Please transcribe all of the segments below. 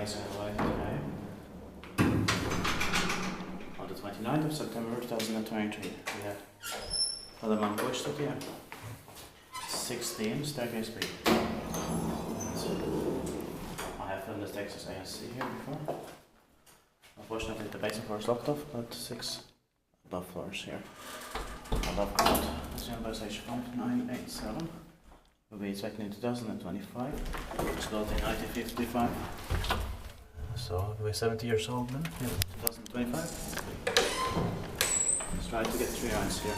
guys are alive today. On the 29th of September 2023, we have Kalevan Puistotie, 16 staircase speed. I have filmed the Texas ASC here before. Unfortunately the basement floor is locked off, but 6 above floors here. Above ground, assumed by station pump 987. Will be expecting in 2025. It's built in 1955. So we're 70 years old then, in 2025. Let's try to get 3 lines here.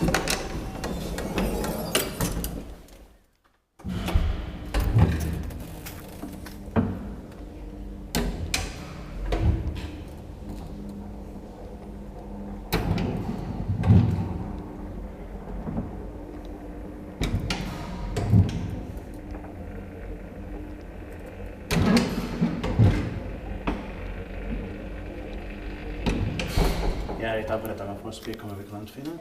Ja, i Tampere tämän first speak kommer vi till Finland.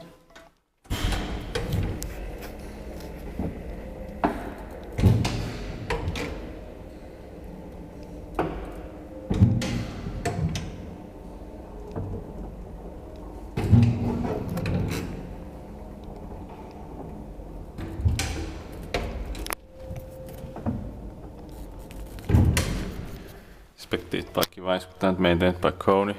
Inspected by Kalevan and maintained by Kone.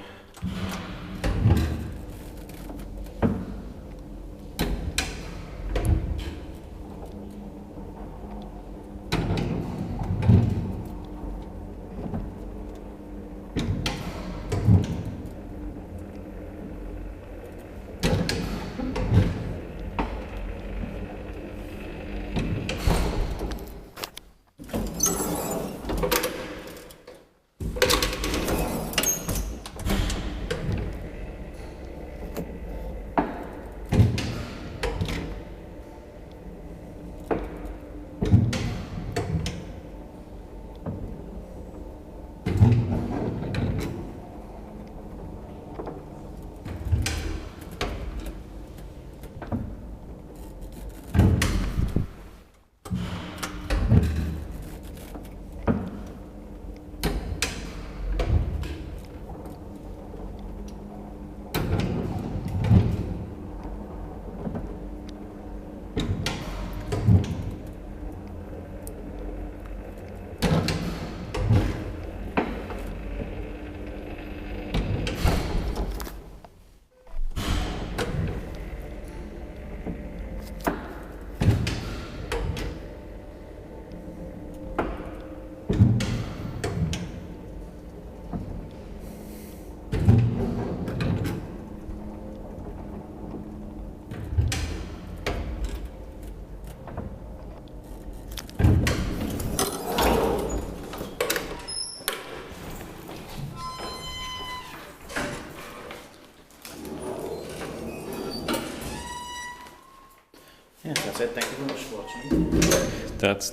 Yes, that's it. Thank you very much for watching. That's